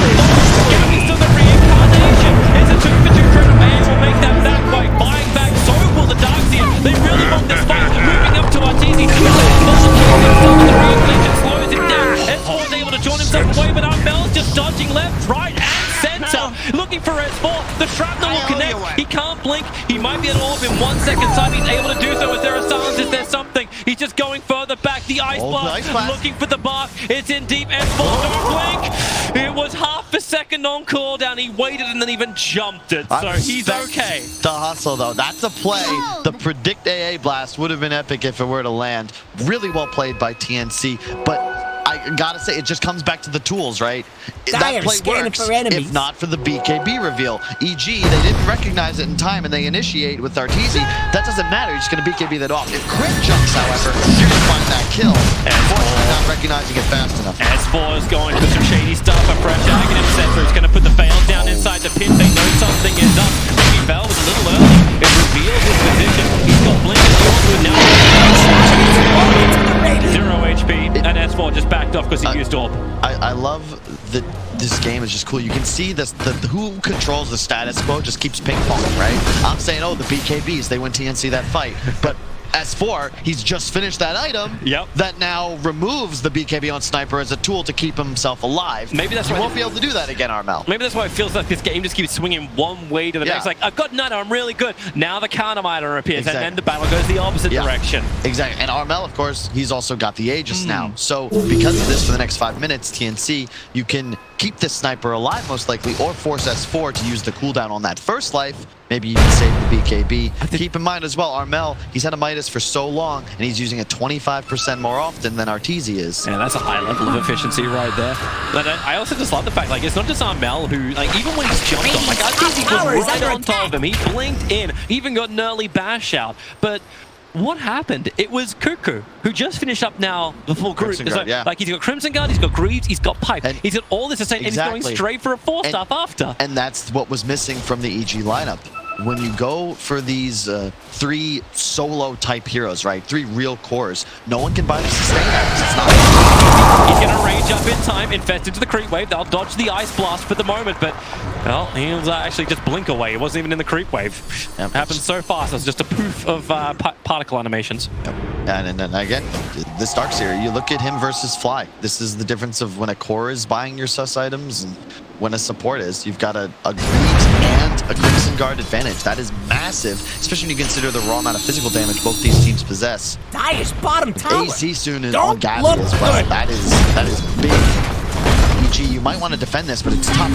Gabby's still the reincarnation. It's a 2-for-2 for the man. Will make that back by buying back. So will the Darkseer. They really want this fight. Moving up to RTZ. The reincarnation slows him down. S4 is able to join himself away, but Armel's just dodging left, right, and center. Looking for S4. The shrapnel will connect. He can't blink. He might be at all in 1 second time. He's able to do so. Is there a silence? Is there something? He's just going further back. The Ice Blast. Looking for the bark. It's in deep. S4 don't blink. It was half a second on cooldown. He waited and then even jumped it. So he's okay. The hustle, though. That's a play. The predict AA blast would have been epic if it were to land. Really well played by TNC, but I gotta say, it just comes back to the tools, right? That play works if not for the BKB reveal. E.g., they didn't recognize it in time and they initiate with Arteezy. That doesn't matter. You're just gonna BKB that off. If Crit jumps, however, you're gonna find that kill. Unfortunately, not recognizing it fast enough. S4 is going for some shady stuff. A fresh Dragon etc. is gonna put the fail down inside the pit. They know something is up. Maybe Val was a little early. It reveals his position. He's got Blink and York now. 0 HP, and S4 just backed off because he used Orb. I love that this game is just cool. You can see this, who controls the status quo just keeps ping-ponging, right? I'm saying, oh, the BKBs, they win TNC that fight. But S4, he's just finished that item that now removes the BKB on Sniper as a tool to keep himself alive. Maybe that's why he won't be able to do that again, Armel. Maybe that's why it feels like this game just keeps swinging one way to the next. Like, I've got Nana, I'm really good. Now the counter miner appears, and then the battle goes the opposite direction. Exactly. And Armel, of course, he's also got the Aegis now. So because of this, for the next 5 minutes, TNC, you can keep this Sniper alive, most likely, or force S4 to use the cooldown on that first life. Maybe you can save the BKB. Keep in mind as well, Armel, he's had a Midas for so long, and he's using it 25% more often than Arteezy is. Yeah, that's a high level of efficiency right there. But I also just love the fact, like, it's not just Armel who, like, even when he's jumped off, like, Arteezy was right on top of him. He blinked in, even got an early bash out. But what happened? It was Cuckoo, who just finished up now the full group. Like, he's got Crimson Guard, he's got Greaves, he's got Pipe, and he's got all this to say, and he's going straight for a 4-star after. And that's what was missing from the EG lineup. When you go for these 3 solo type heroes, right? 3 real cores, no one can buy the sustain that. He's going to range up in time, infest into the creep wave. They'll dodge the ice blast for the moment, but well, he was actually just blink away. It wasn't even in the creep wave. It happened so fast. It's just a poof of particle animations. And then again, this Darkseer, you look at him versus Fly. This is the difference of when a core is buying your sus items and when a support is. You've got a Greaves and a Crimson Guard advantage. That is massive, especially when you consider the raw amount of physical damage both these teams possess. Dire's bottom tower. AC soon is on Gabby as well. That is big. EG, you might want to defend this, but it's tough.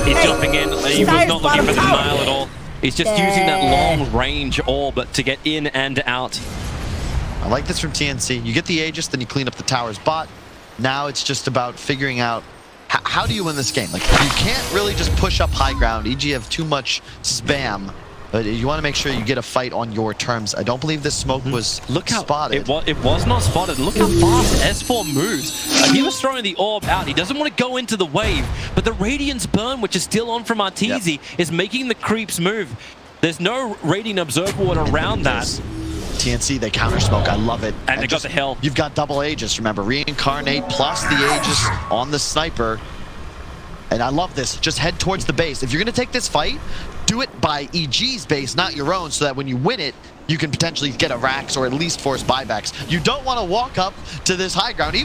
He's jumping in. He was not looking for the denial at all. He's just using that long range orb to get in and out. I like this from TNC. You get the Aegis, then you clean up the tower's bot. Now it's just about figuring out how do you win this game? Like, you can't really just push up high ground. EG have too much spam. But you want to make sure you get a fight on your terms. I don't believe this smoke was spotted. It was not spotted. Look how fast S4 moves. He was throwing the orb out. He doesn't want to go into the wave. But the Radiance Burn, which is still on from Arteezy, is making the creeps move. There's no Radiant Observer Ward around that. TNC, they counter smoke. I love it. And they got the hill. You've got double Aegis, remember. Reincarnate plus the Aegis on the Sniper. And I love this. Just head towards the base. If you're going to take this fight, do it by EG's base, not your own, so that when you win it, you can potentially get a Rax or at least force buybacks. You don't want to walk up to this high ground.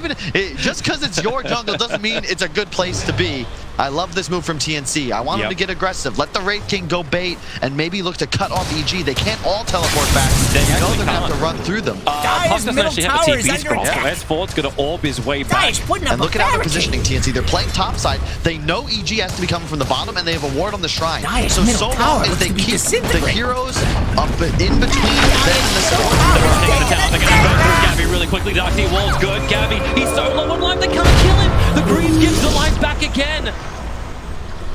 Just because it's your jungle doesn't mean it's a good place to be. I love this move from TNC. I want him to get aggressive. Let the Wraith King go bait and maybe look to cut off EG. They can't all teleport back. They know they're going to have to run through them. Dire's middle tower is under attack. S4's going to orb his way back. And look at how they're positioning TNC. They're playing topside. They know EG has to be coming from the bottom, and they have a ward on the shrine. So long as they keep the heroes up in between them and the storm. They're going to go through Gabby really quickly. Darkseer wall's good. Gabby, he's so low on life, they can't kill him. The Greaves gives the life back again.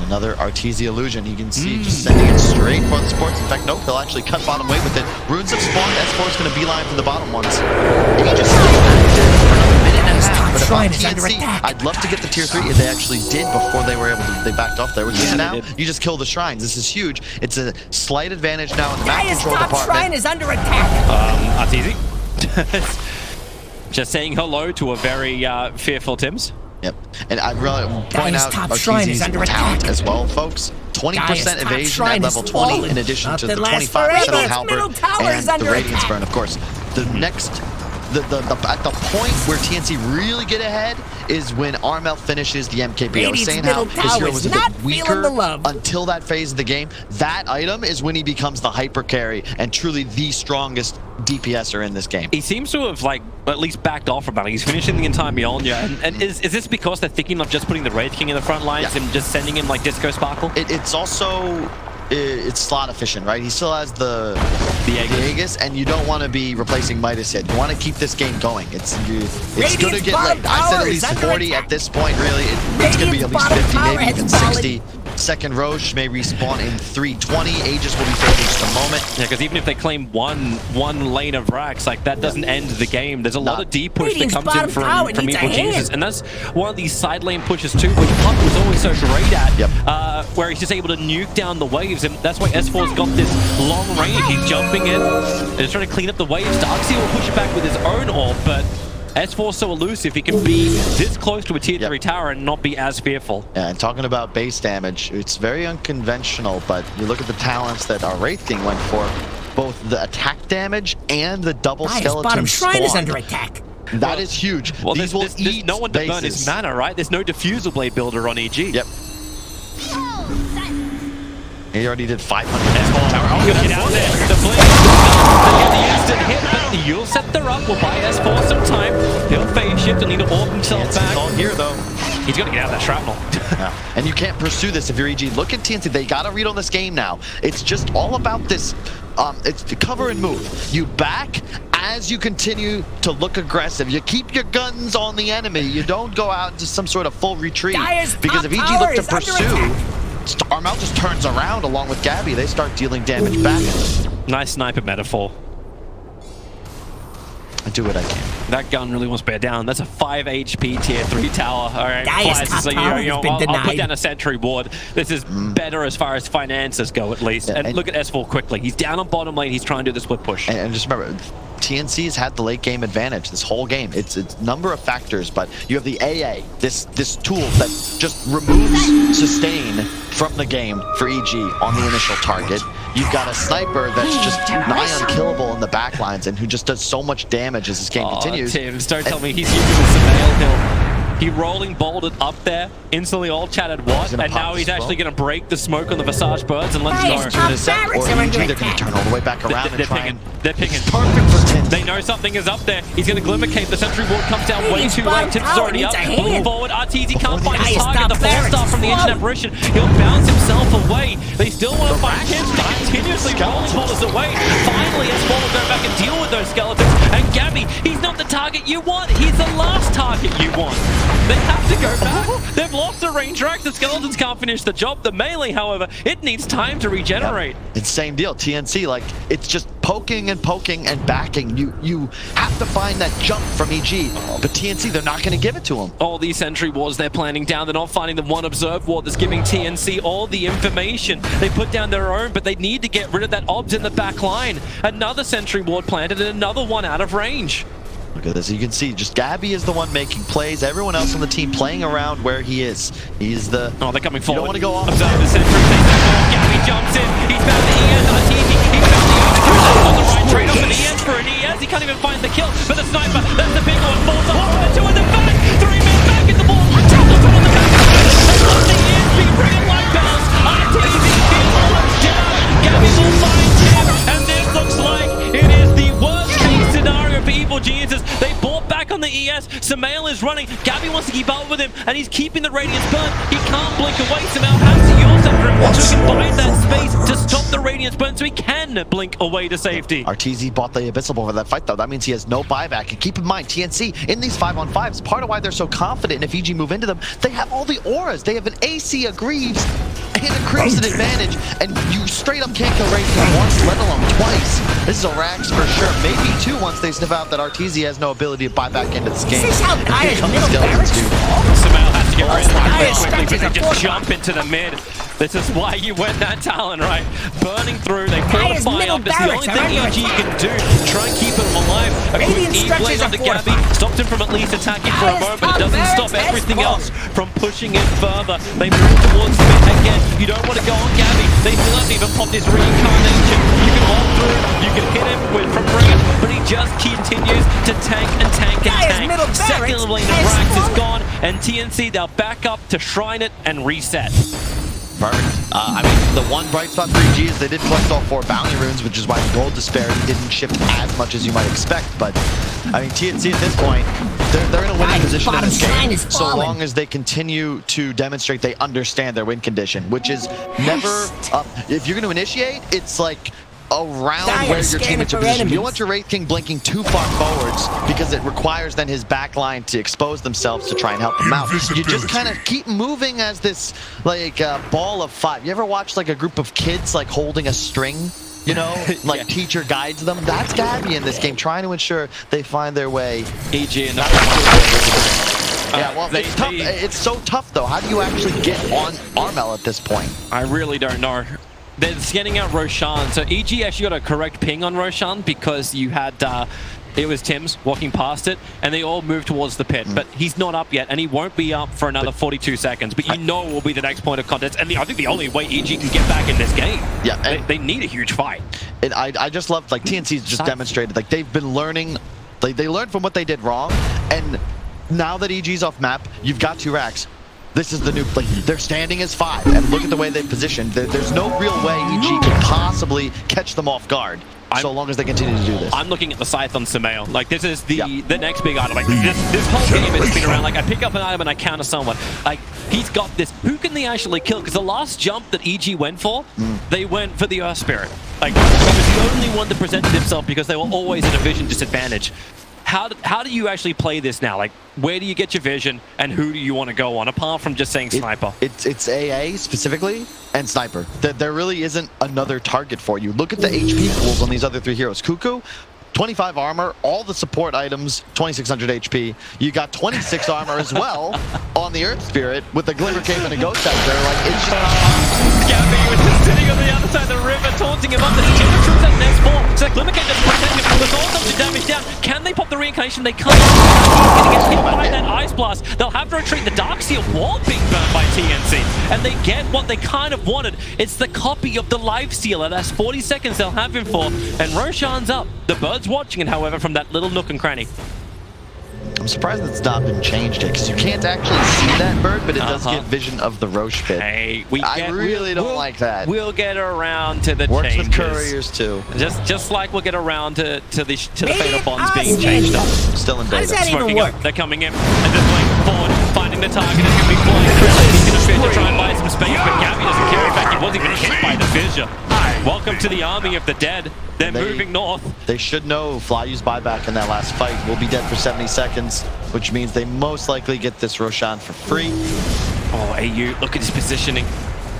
Another Arteezy illusion. You can see just sending it straight for the sports. In fact, nope, he'll actually cut bottom way with it. Runes have spawned. S4 is going to beeline for the bottom ones. He just stayed back there for another minute and a half. But if I'm TNC, I'd love to get the tier 3. They actually did before they were able to. They backed off there. Now, you just kill the shrines. This is huge. It's a slight advantage now in the map control department. Shrine is under attack. Arteezy. Just saying hello to a very fearful Tims. Yep, and I really point out Arteezy's talent as well, folks. 20% evasion at level 20, in addition to the 25% on Halberd and the Radiance Burn. Of course, the next at the point where TNC really get ahead is when Armel finishes the MKB. I was Radiant's saying how middle his hero tower's was a not bit feeling weaker the love. until that phase of the game. That item is when he becomes the hyper carry and truly the strongest DPSer in this game. He seems to have, like, at least backed off from that. He's finishing the entire Mjolnir. And is this because they're thinking of just putting the Wraith King in the front lines and just sending him, like, Disco Sparkle? It's also... it's slot efficient, right? He still has the Aegis, and you don't want to be replacing Midas yet. You want to keep this game going. It's going to get late. I said at least 40 at this point, really. It's going to be at least 50, maybe even 60. Second Roche may respawn in 320. Aegis will be filled in just a moment. Yeah, because even if they claim one lane of racks, like, that doesn't end the game. There's a lot of deep push that comes in from Evil Geniuses, and that's one of these side lane pushes too, which Puck was always so great at, where he's just able to nuke down the waves, and that's why S4's got this long range. He's jumping in and he's trying to clean up the waves. Darkseid will push it back with his own orb, but S4's so elusive, he can be this close to a tier 3 tower and not be as fearful. Yeah, and talking about base damage, it's very unconventional, but you look at the talents that our Wraith King went for, both the attack damage and the double skeleton bottom shrine is spawn. under attack. That is huge. Well, These will eat no one to burn his bases. mana, right? There's no diffusal blade builder on EG. Yep. He already did 500. S4 get out there. The blade. They get the instant hit, but you'll set the up. Will buy S4 some time. He'll phase shift and need to orb himself back. It's all here, though. He's got to get out of that shrapnel. And you can't pursue this if you're EG. Look at TNC. They got to read on this game now. It's just all about this. It's cover and move. You back as you continue to look aggressive. You keep your guns on the enemy. You don't go out into some sort of full retreat. Because if EG look to pursue, Armel just turns around along with Gabby. They start dealing damage back. Nice sniper metaphor. I do what I can. That gun really wants to bear down. That's a 5 HP tier 3 tower. All right, Dias Flies, so, top tower has been I'll put denied. down a sentry ward. This is better as far as finances go, at least. Yeah, and look at S4 quickly. He's down on bottom lane. He's trying to do the split push. And just remember, TNC has had the late game advantage this whole game. It's a number of factors, but you have the AA, this tool that just removes sustain from the game for EG on the initial target. You've got a sniper that's just nigh unkillable in the backlines and who just does so much damage as this game continues. Tim, don't tell me he's using the surveil hill. He rolling bolted up there, instantly all chatted what, and now he's actually going to break the smoke on the Visage birds and let's Dias go. top Or barracks are EG, under they're going to attack. turn all the way back around and They're try picking. and... They're picking. Perfect for TNC. They know something is up there. He's going to glimmer cape. The sentry ward comes down way too late. Tips is already up. Moving forward. RTZ can't find his target. The 4-star from the ancient apparition. He'll bounce himself away. They still want to find Tips. They continuously rolling ballers away. Finally, S4 will go back and deal with those skeletons. And Gabby, he's not the target you want. He's the last target you want. They have to go back. They've lost the range racks. The skeletons can't finish the job. The melee, however, it needs time to regenerate. It's same deal. TNC, like, it's just poking and backing. You have to find that jump from EG, but TNC, they're not going to give it to him. All these sentry wards they're planning down, they're not finding the one observe ward that's giving TNC all the information. They put down their own, but they need to get rid of that obs in the back line. Another sentry ward planted and another one out of range. Look at this. You can see just Gabby is the one making plays. Everyone else on the team playing around where he is. He's the... Oh, they're coming forward. You don't want to go off. Observe the sentry. Gabby jumps in. He's found the ES on TNC. He found the ES on the right. Trade off an ES for an ES. He can't even find the kill. But the sniper, that's the big one. Falls off. 2 in the back. 3 men back in the ball. Tackles on the back. The ES being bringing light balance. RTZ kills down. Gabby will find him. And this looks like it is the worst case scenario for Evil Geniuses. They bought back on the ES. Samael is running. Gabby wants to keep up with him, and he's keeping the radiance burn. He can't blink away. Samael has to use under him, so he can find that space to stop the radiance burn, so he can blink away to safety. RTZ bought the Abyssal for that fight, though. That means he has no buyback. And keep in mind, TNC, in these 5-on-5s, part of why they're so confident, and if EG move into them, they have all the auras. They have an AC, a Greaves, and a Crimson advantage, and you straight up can't kill Radiant once, let alone twice. This is a Rax for sure. Maybe 2 once they sniff out that RTZ has no ability to buy back into this game. Is this how Dias Here comes middle Skeletons, barracks? dude. Samael has to get rid of Dias it quickly, stretches but they a just 4-star. jump into the mid. This is why you went that talent, right? Burning through, they Dias fortify middle up. It's the only barracks are thing under EG attack. can do. Try and keep him alive. A quick Radiant E-blade stretches on the are Gabby. fortified. Stopped him from at least attacking for a Dias moment, but it top doesn't stop barracks everything has else from pushing it further. They move towards mid again. You don't want to go on Gabby. They still haven't even popped his reincarnation. You can ball through. You can hit him from range, but he just continues to tank and tank and Guy is tank. middle Second barracks lane of and Brax is falling. gone, and TNC, they'll back up to shrine it and reset. Perfect. I mean, the one bright spot for EG is they did collect all 4 bounty runes, which is why the gold disparity didn't shift as much as you might expect. But, I mean, TNC at this point, they're in a winning Guys, position in bottom this shrine game, is so falling. long as they continue to demonstrate they understand their win condition, which is never, if you're going to initiate, it's like around Dire where your scanning teammates are for positioned. You enemies. don't want your Wraith King blinking too far forwards because it requires then his backline to expose themselves to try and help them out. You just Invisibility. kind of keep moving as this like ball of 5. You ever watch like a group of kids like holding a string? You know, like Yeah. teacher guides them. That's Gabby in this game, trying to ensure they find their way. EG and Yeah, well, it's tough. It's so tough though. How do you actually get on Armel at this point? I really don't know. They're scanning out Roshan. So EG actually got a correct ping on Roshan because you had, it was Tim's walking past it, and they all moved towards the pit. But he's not up yet, and he won't be up for another 42 seconds. But you know it will be the next point of contest. And I think the only way EG can get back in this game, Yeah, they need a huge fight. And I just love, like, TNC's just demonstrated, like, they've been learning, like, they learned from what they did wrong, and now that EG's off map, you've got 2 racks. This is the new, like, they're standing as 5, and look at the way they've positioned. There's no real way EG can possibly catch them off guard, so long as they continue to do this. I'm looking at the scythe on Samael. Like, this is the next big item. Like, this whole game has been around, like, I pick up an item and I counter someone. Like, he's got this. Who can they actually kill? Because the last jump that EG went for, they went for the Earth Spirit. Like, he was the only one that presented himself because they were always at a vision disadvantage. How do you actually play this now? Like, where do you get your vision, and who do you want to go on, apart from just saying sniper? It's AA specifically, and sniper. There really isn't another target for you. Look at the HP pools on these other 3 heroes. Cuckoo, 25 armor, all the support items, 2600 HP. You got 26 armor as well on the Earth Spirit with the Glimmer Cape and a Ghost out there. Like, it's just not possible. Gabby was just sitting on the other side of the river, taunting him up. The Timber troops at next 4. So Glimmer Cape doesn't protect him. With all of the damage down, can they pop the reincarnation? They can't. He's going to get hit by that Ice Blast. They'll have to retreat. The Darkseer wall being burned by TNC. And they get what they kind of wanted. It's the copy of the Life Sealer. That's 40 seconds they'll have him for. And Roshan's up. The bird's watching it, however, from that little nook and cranny. I'm surprised it's not been changed yet, because you can't actually see that bird, but it does get vision of the Roche pit. Hey, I really don't like that. We'll get around to the Works changes. with couriers too. Just like we'll get around to the fatal bonds Austin. being changed up. Still in How does beta. that even Smoking work? up. They're coming in, and they're going forward, finding the target. It's going to be flying through. He's going to fit to try and buy some space, but Gabby doesn't care. In fact, he wasn't even hit by the fissure. Welcome to the army of the dead. They're moving north. They should know Flyu's buyback in that last fight will be dead for 70 seconds, which means they most likely get this Roshan for free. Oh, AU, look at his positioning.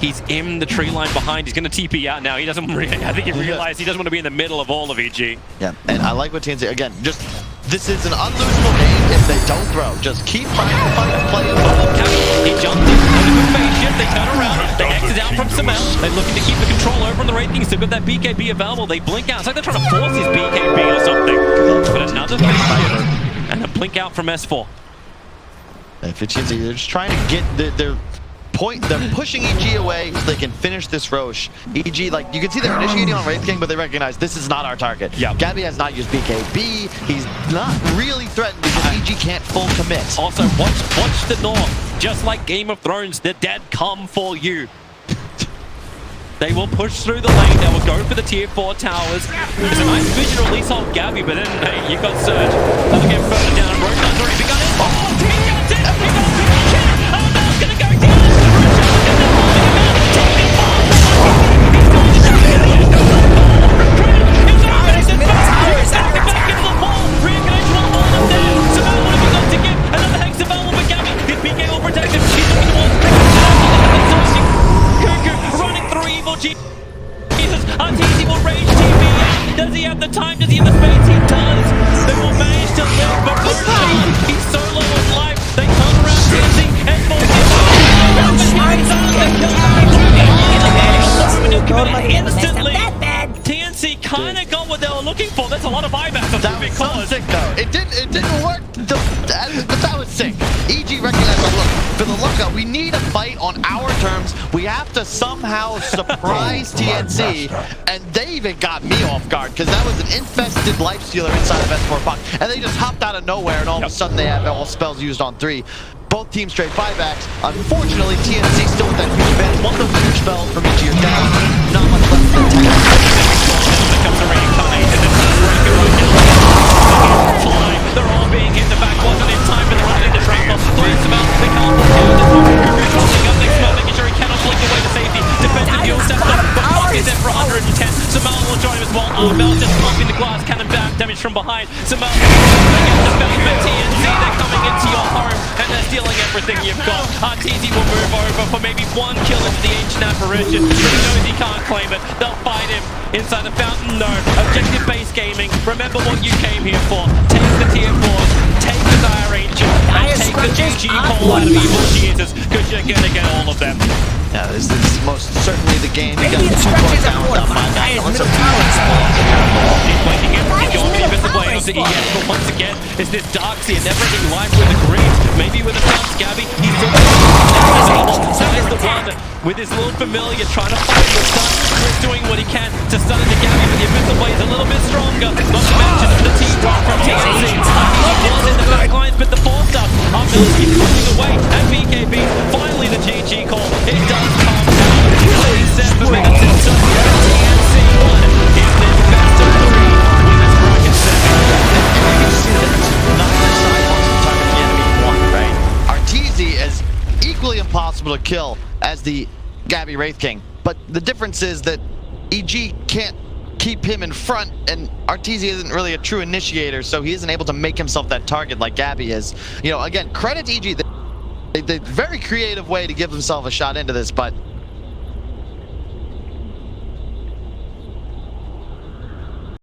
He's in the tree line behind. He's going to TP out now. He doesn't really, I think he realized he doesn't want to be in the middle of all of EG. Yeah, and I like what TNC, again, just, this is an unlosable game if they don't throw. Just keep trying to play it. He jumped in, on a good phase shift, they turn around, they exit out from Samel. They're looking to keep the control over on the Wraith King. Still got that BKB available. They blink out. It's like they're trying to force his BKB or something. But another phase shift, and a blink out from S4. If it's TNC, they're just trying to get their point. They're pushing EG away so they can finish this Roche. EG, like, you can see they're initiating on Wraith King, but they recognize this is not our target. Yeah. Gabby has not used BKB. He's not really threatened because EG can't full commit. Also, watch the north. Just like Game of Thrones, the dead come for you. They will push through the lane. They will go for the tier 4 towers. There's a nice vision to release hold Gabby, but then, hey, you got Surge. They'll get further down. Roshan's already begun it. Oh, he gets it. He got the kill. Oh, Mel's going to go down. Jesus, Arteezy will rage TP. Does he have the time? Does he have the space? He does. They will manage to live, but Roshan, he's so low on life. They turn around TNC and instantly. TNC kind of got what they were looking for. That's a lot of buybacks of That was so sick though. It didn't work, but that was sick. EG recognized, look, for the lookout, we need a fight on on our terms. We have to somehow surprise TNC, and they even got me off guard because that was an infested lifestealer inside of S4 Puck, and they just hopped out of nowhere, and all of a sudden they have all spells used on 3. Both teams trade buybacks. Unfortunately, TNC still with that huge advantage. One of those huge spells from each of your down. Not much left than 10. Becomes a reincarnate, and then fly. They're all being hit. The back wasn't in time, but they're running into trample. Throws them out. They can't block out. Kuku's holding up next to making sure he cannot blink away to safety. Defensive fuel steps up, but Puck is there for 110. Samal will join him as well. Mel just blocking the glass cannon damage from behind. Samal against the Beltman TNC. They're coming into your home, and they're stealing everything you've got. RTZ will move over for maybe one kill into the ancient apparition. He knows he can't claim it. They'll fight him inside the fountain. No. Objective base gaming. Remember what you came here for. Take the tier 4s, take the Dire Ancient, and take the GG call out of Evil Jesus, because you're gonna get all of them. Yeah, this is most certainly the game. You got Maybe 2 it's points stretches down at without 4. buyback. Middle Let's towers. He's blinking it. He's going middle defensive towers way onto full. ES, but once again, it's this Darkseer never-ending life with the green. Maybe with a stun Gabby, he's still that is the one with his little familiar trying to fight the stun. Chris doing what he can to stun into Gabby, but the offensive way is a little bit stronger. Not to mention the team drop from TNC. He was in the back lines, but the 4-star Armelski pushing away, and BKB finally the GG call. It does come down. 37 minutes into TNC 1 is the best of 3 with this bracket 7. You see that neither side wants to target the enemy one, right? Arteezy is equally impossible to kill as the Gabby Wraith King, but the difference is that EG can't keep him in front, and Arteezy isn't really a true initiator, so he isn't able to make himself that target like Gabby is. You know, again, credit to EG. The very creative way to give themselves a shot into this, but